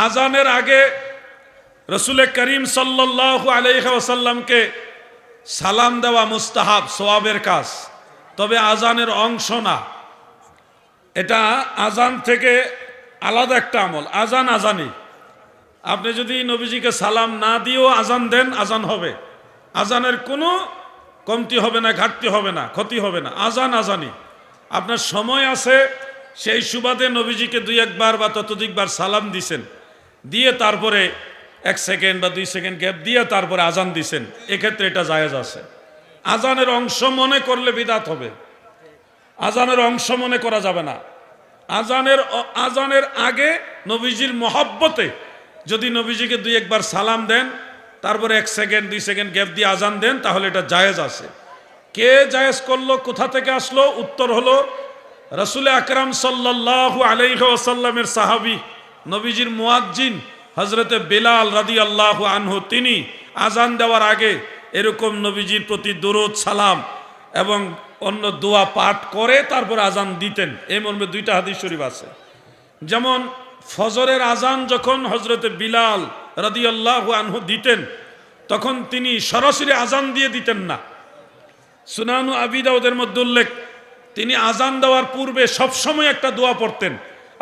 আজানের আগে রসুল করিম সাল্লাল্লাহু আলাইহি ওয়াসাল্লামকে সালাম দেওয়া মুস্তাহাব, সওয়াবের কাজ, তবে আজানের অংশ না। এটা আজান থেকে আলাদা একটা আমল। আজান আজানই। আপনি যদি নবীজিকে সালাম না দিয়েও আজান দেন, আজান হবে। আজানের কোনো কমতি হবে না, ঘাটতি হবে না, ক্ষতি হবে না। আজান আজানই। আপনার সময় আছে, সেই সুবাদে নবীজিকে 2-1 বার বা ততোধিকবার সালাম দিছেন, দিয়ে তারপরে 1 সেকেন্ড বা 2 সেকেন্ড গ্যাপ দিয়ে তারপরে আজান দিছেন, এক্ষেত্রে এটা জায়েজ আছে। আজানের অংশ মনে করলে বিদআত হবে। আজানের অংশ মনে করা যাবে না। আজানের আগে নবীজির মহব্বতে যদি নবীজিকে 2-1 বার সালাম দেন, তারপরে 1 সেকেন্ড 2 সেকেন্ড গ্যাপ দিয়ে আজান দেন, তাহলে এটা জায়েজ আছে। কে জায়েজ করলো, কোথা থেকে আসলো? উত্তর হলো রাসূল আকরাম সাল্লাল্লাহু আলাইহি ওয়াসাল্লামের সাহাবী, নবীজির মুয়াজ্জিন হযরতে বেলাল রাদিয়াল্লাহু আনহু, তিনি আজান দেওয়ার আগে এরকম নবীজির প্রতি দুরূদ সালাম এবং অন্য দোয়া পাঠ করে তারপর আজান দিতেন। এই মর্মে 2টা হাদিস শরীফ আছে। যেমন ফজরের আজান যখন হযরতে বিলাল রাদিয়াল্লাহু আনহু দিতেন, তখন তিনি সরাসরি আজান দিয়ে দিতেন না। সুনানু আবি দাউদের মধ্যে উল্লেখ, তিনি আজান দেওয়ার পূর্বে সবসময় একটা দোয়া পড়তেন,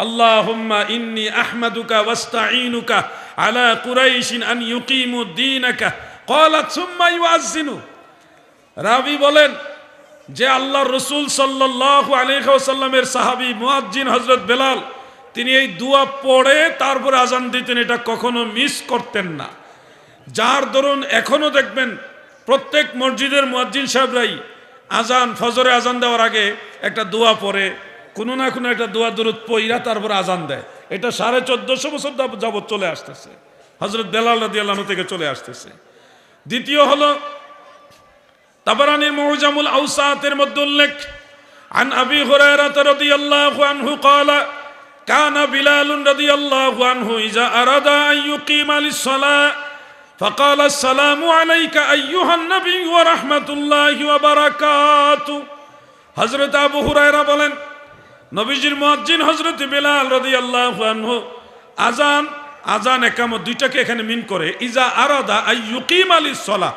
আল্লাহুম্মা ইন্নী আহমাদুকা ওয়াস্তাঈনুকা আলা কুরাইশিন আন ইউকিমু দীনাকা ক্বালা সুম্মা ইউআজ্জিনু। রাবি বলেন যে আল্লাহর রাসূল সাল্লাল্লাহু আলাইহি ওয়াসাল্লামের সাহাবী মুয়াজ্জিন হযরত বেলাল, তিনি এই দোয়া পড়ে তারপরে আজান দিতেন, এটা কখনো মিস করতেন না। যার দরুন এখনো দেখবেন প্রত্যেক মসজিদের মুয়াজ্জিন সাহেবরাই আজান, ফজরে আজান দেওয়ার আগে একটা দোয়া পড়ে, কোনো না কোনো একটা দোয়া দরুদ পইরা তারপরে আজান দেয়। এটা 1450 বছর যাবত চলে আসতেছে, হযরত বেলাল রাদিয়াল্লাহু আনহু থেকে চলে আসতেছে। দ্বিতীয় হলো তাবরানীর মুজামুল আওসাতের মধ্যে উল্লেখ, আন আবি হুরায়রা রাদিয়াল্লাহু আনহু قال كان بلال رضي الله عنه إذا أراد أن يقيم للصلاة فقال السلام عليك أيها النبي ورحمة الله وبركاته। হযরত আবু হুরায়রা বলেন, নবীজির মুয়াজ্জিন হযরত বেলাল রাদিয়াল্লাহু আনহু আজান ইকামত দুইটাকে এখানে মিন করে, ইজা আরাদা আন ইউকিমা লিস-সালাহ,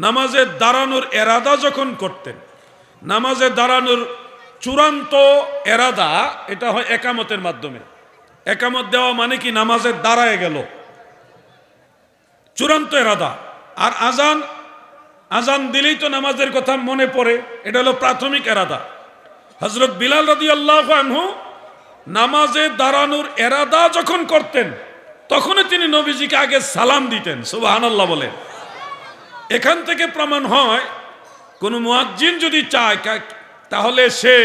নামাজে দাঁড়ানোর এরাদা যখন করতেন। নামাজে দাঁড়ানোর চূড়ান্ত এরাদা এটা হয় একামতের মাধ্যমে। একামত দেওয়া মানে কি? নামাজে দাঁড়ায় গেল, চূড়ান্ত এরাদা। আর আজান দিলেই তো নামাজের কথা মনে পড়ে, এটা হলো প্রাথমিক এরাদা। হযরত বিলাল রাদিয়াল্লাহু আনহু নামাজে দাঁড়ানোর এরাদা যখন করতেন, তখনই তিনি নবীজিকে আগে সালাম দিতেন। সুবহানাল্লাহ বলেন। এখান থেকে প্রমাণ হয়, কোন মুয়াজ্জিন যদি চায় তাহলে সে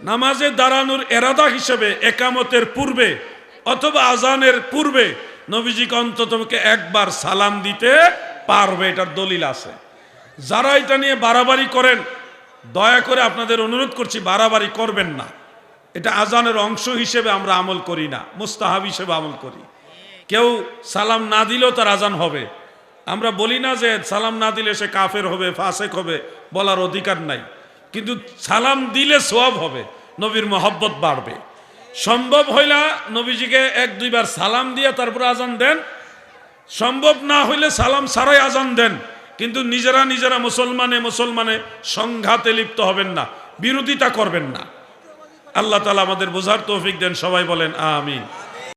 নামাজে দাঁড়ানোর এরাদা হিসেবে একামতের পূর্বে অথবা আজানের পূর্বে নবীজিকে অন্ততপক্ষে 1 বার সালাম দিতে পারবে। এটার দলিল আছে। যারা এটা নিয়ে বাড়াবাড়ি করেন, দয়া করে আপনাদের অনুরোধ করছি, বাড়াবাড়ি করবেন না। এটা আজানের অংশ হিসেবে আমরা আমল করি না, মুস্তাহাব হিসেবে আমল করি। কেউ সালাম না দিলেও তার আজান হবে। আমরা বলি না যে সালাম না দিলে সে কাফের হবে, ফাসেক হবে, বলার অধিকার নাই। কিন্তু সালাম দিলে সওয়াব হবে, নবীর মহব্বত বাড়বে। সম্ভব হইলা নবীজিকে 1-2 বার সালাম দিয়ে তারপর আজান দেন, সম্ভব না হইলে সালাম ছাড়াই আজান দেন। কিন্তু নিজেরা মুসলমানে সংঘাতে লিপ্ত হবেন না, বিরোধিতা করবেন না। আল্লাহ তাআলা আমাদের বোঝার তৌফিক দেন। সবাই বলেন আমিন।